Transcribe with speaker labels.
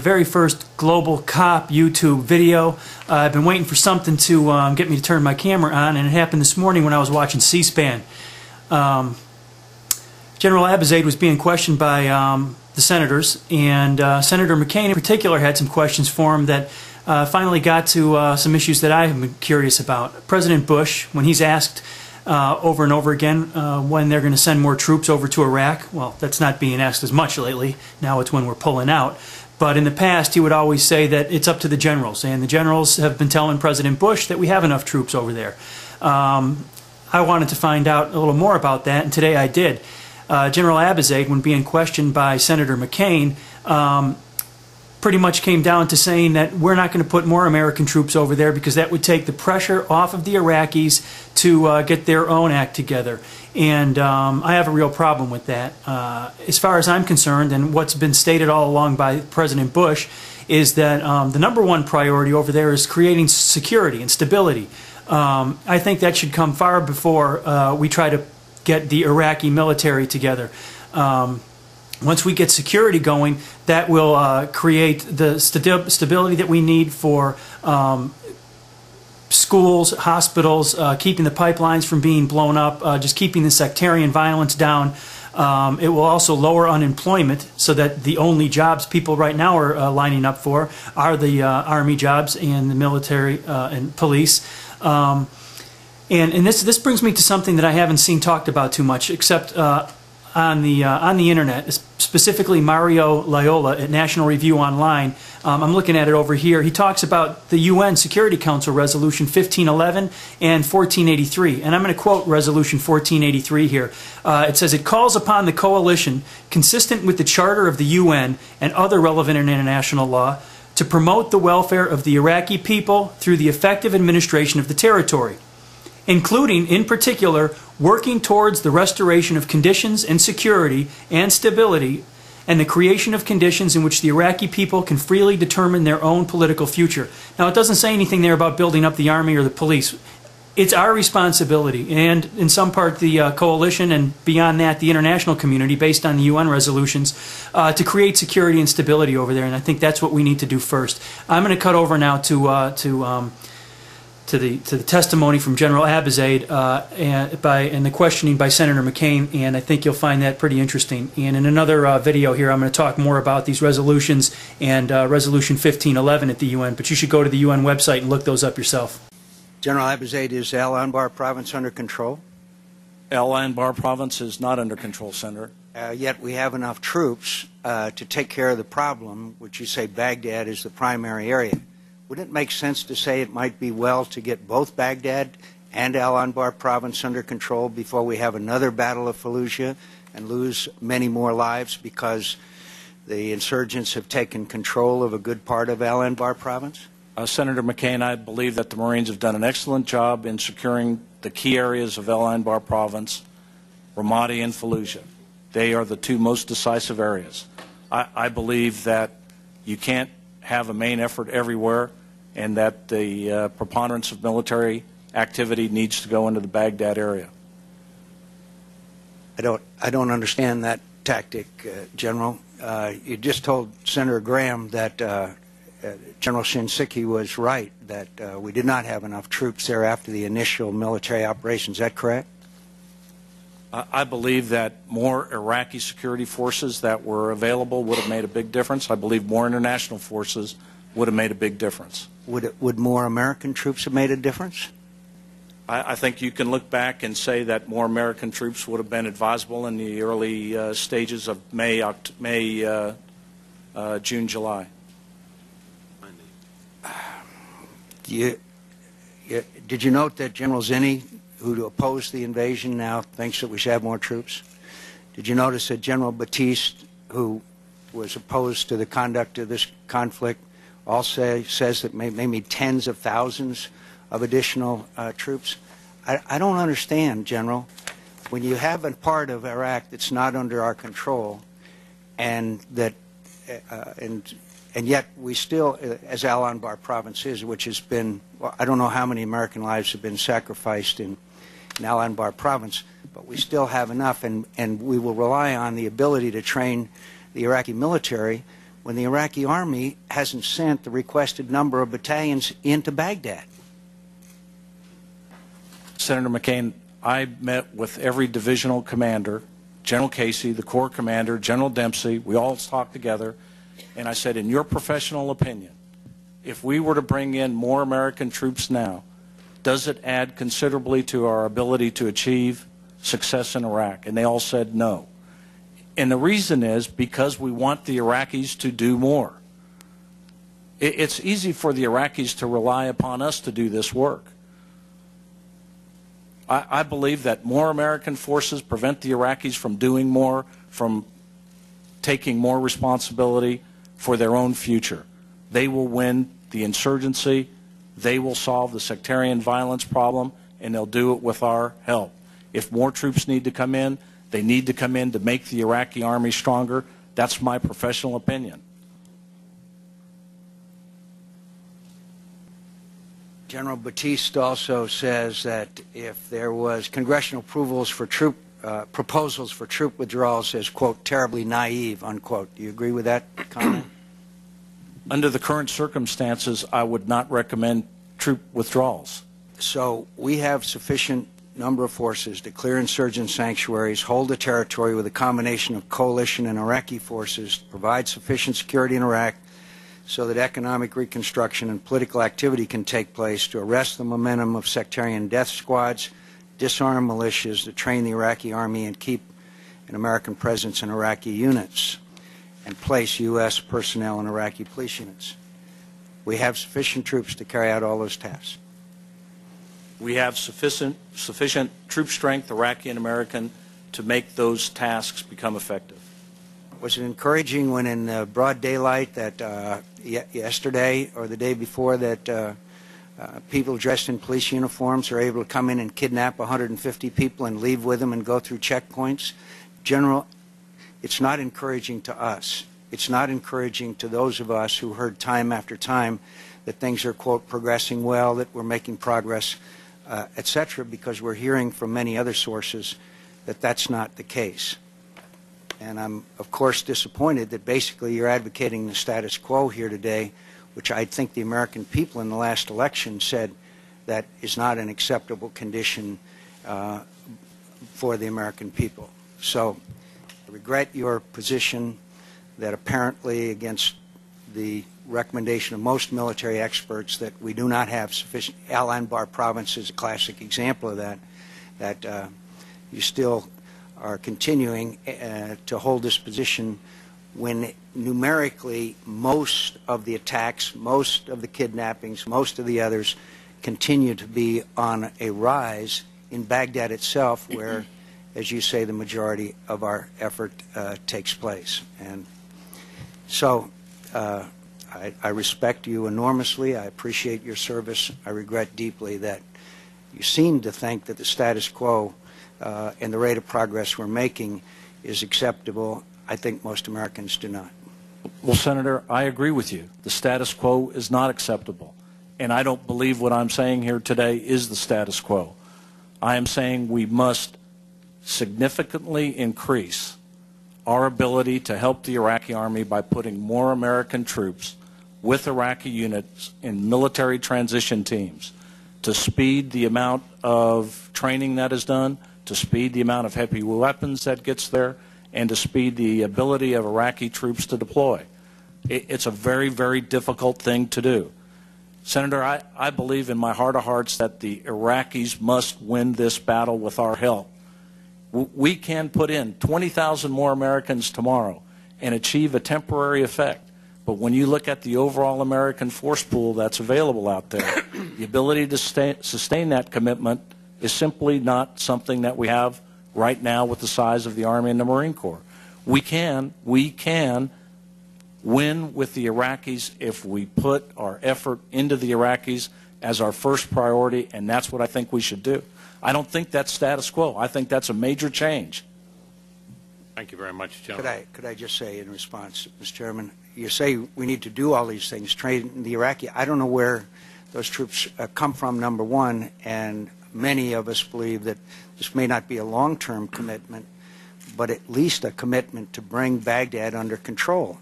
Speaker 1: Very first GlobalCop YouTube video. I've been waiting for something to get me to turn my camera on, and it happened this morning when I was watching C-SPAN. General Abizaid was being questioned by the senators, and Senator McCain in particular had some questions for him that finally got to some issues that I have been curious about. President Bush, when he's asked over and over again when they're going to send more troops over to Iraq, well, that's not being asked as much lately. Now it's when we're pulling out. But in the past, he would always say that it's up to the generals, and the generals have been telling President Bush that we have enough troops over there. I wanted to find out a little more about that, and today I did. General Abizaid, when being questioned by Senator McCain, pretty much came down to saying that we're not going to put more American troops over there because that would take the pressure off of the Iraqis to get their own act together. And I have a real problem with that. As far as I'm concerned, and what's been stated all along by President Bush, is that the #1 priority over there is creating security and stability. I think that should come far before we try to get the Iraqi military together. Once we get security going, that will create the stability that we need for schools, hospitals, keeping the pipelines from being blown up, just keeping the sectarian violence down. It will also lower unemployment so that the only jobs people right now are lining up for are the Army jobs and the military and police. And this brings me to something that I haven't seen talked about too much, except on the internet, specifically Mario Loyola at National Review Online. I'm looking at it over here. He talks about the UN Security Council Resolution 1511 and 1483. And I'm going to quote Resolution 1483 here. It says, "It calls upon the coalition, consistent with the Charter of the UN and other relevant international law, to promote the welfare of the Iraqi people through the effective administration of the territory, including, in particular, working towards the restoration of conditions and security and stability and the creation of conditions in which the Iraqi people can freely determine their own political future." Now, it doesn't say anything there about building up the army or the police. It's our responsibility, and in some part the coalition, and beyond that the international community, based on the UN resolutions, to create security and stability over there, and I think that's what we need to do first. I'm going to cut over now to the testimony from General Abizaid and the questioning by Senator McCain, and I think you'll find that pretty interesting. And in another video here, I'm going to talk more about these resolutions and Resolution 1511 at the UN, but you should go to the UN website and look those up yourself.
Speaker 2: General Abizaid, is Al Anbar province under control?
Speaker 3: Al Anbar province is not under control, Senator.
Speaker 2: Yet we have enough troops to take care of the problem, which you say Baghdad is the primary area. Wouldn't it make sense to say it might be well to get both Baghdad and Al Anbar province under control before we have another battle of Fallujah and lose many more lives because the insurgents have taken control of a good part of Al Anbar province?
Speaker 3: Senator McCain, I believe that the Marines have done an excellent job in securing the key areas of Al Anbar province, Ramadi and Fallujah. They are the two most decisive areas. I believe that you can't have a main effort everywhere, and that the preponderance of military activity needs to go into the Baghdad area.
Speaker 2: I don't understand that tactic, General. You just told Senator Graham that General Shinseki was right, that we did not have enough troops there after the initial military operations. Is that correct?
Speaker 3: I believe that more Iraqi security forces that were available would have made a big difference. I believe more international forces would have made a big difference.
Speaker 2: Would more American troops have made a difference?
Speaker 3: I think you can look back and say that more American troops would have been advisable in the early stages of May, June, July.
Speaker 2: Did you note that General Zinni, who opposed the invasion, now thinks that we should have more troops? Did you notice that General Batiste, who was opposed to the conduct of this conflict, also says that maybe tens of thousands of additional troops? I don't understand, General. When you have a part of Iraq that's not under our control, and that and yet we still, as Al Anbar province is, which has been, well, I don't know how many American lives have been sacrificed in Al Anbar province, but we still have enough, and we will rely on the ability to train the Iraqi military when the Iraqi army hasn't sent the requested number of battalions into Baghdad?
Speaker 3: Senator McCain, I met with every divisional commander, General Casey, the Corps commander, General Dempsey. We all talked together, and I said, in your professional opinion, if we were to bring in more American troops now, does it add considerably to our ability to achieve success in Iraq? And they all said no. And the reason is because we want the Iraqis to do more. It's easy for the Iraqis to rely upon us to do this work. I believe that more American forces prevent the Iraqis from doing more, from taking more responsibility for their own future. They will win the insurgency, they will solve the sectarian violence problem, and they'll do it with our help. If more troops need to come in, they need to come in to make the Iraqi army stronger. That's my professional opinion.
Speaker 2: General Batiste also says that if there was congressional proposals for troop withdrawals as, quote, terribly naive, unquote. Do you agree with that comment?
Speaker 3: Under the current circumstances, I would not recommend troop withdrawals.
Speaker 2: So we have sufficient number of forces to clear insurgent sanctuaries, hold the territory with a combination of coalition and Iraqi forces, provide sufficient security in Iraq so that economic reconstruction and political activity can take place, to arrest the momentum of sectarian death squads, disarm militias, to train the Iraqi army and keep an American presence in Iraqi units, and place U.S. personnel in Iraqi police units. We have sufficient troops to carry out all those tasks.
Speaker 3: We have sufficient troop strength, Iraqi and American, to make those tasks become effective.
Speaker 2: Was it encouraging when in broad daylight that yesterday or the day before that people dressed in police uniforms are able to come in and kidnap 150 people and leave with them and go through checkpoints? General, it's not encouraging to us. It's not encouraging to those of us who heard time after time that things are, quote, progressing well, that we're making progress, etc., because we're hearing from many other sources that that's not the case. And I'm, of course, disappointed that basically you're advocating the status quo here today, which I think the American people in the last election said that is not an acceptable condition for the American people. So I regret your position that apparently, against the recommendation of most military experts, that we do not have sufficient. Al-Anbar province is a classic example of that, that you still are continuing to hold this position when numerically most of the attacks, most of the kidnappings, most of the others continue to be on a rise in Baghdad itself, where, as you say, the majority of our effort takes place. And so I respect you enormously. I appreciate your service. I regret deeply that you seem to think that the status quo and the rate of progress we're making is acceptable. I think most Americans do not.
Speaker 3: Well, Senator, I agree with you. The status quo is not acceptable. And I don't believe what I'm saying here today is the status quo. I am saying we must significantly increase our ability to help the Iraqi army by putting more American troops with Iraqi units in military transition teams to speed the amount of training that is done, to speed the amount of heavy weapons that gets there, and to speed the ability of Iraqi troops to deploy. It's a very, very difficult thing to do. Senator, I believe in my heart of hearts that the Iraqis must win this battle with our help. We can put in 20,000 more Americans tomorrow and achieve a temporary effect. But when you look at the overall American force pool that's available out there, the ability to sustain that commitment is simply not something that we have right now with the size of the Army and the Marine Corps. We can win with the Iraqis if we put our effort into the Iraqis as our first priority, and that's what I think we should do. I don't think that's status quo. I think that's a major change.
Speaker 4: Thank you very much, gentlemen.
Speaker 2: Could I just say in response, Mr. Chairman, you say we need to do all these things, train the Iraqi. I don't know where those troops come from, number one, and many of us believe that this may not be a long-term commitment, but at least a commitment to bring Baghdad under control.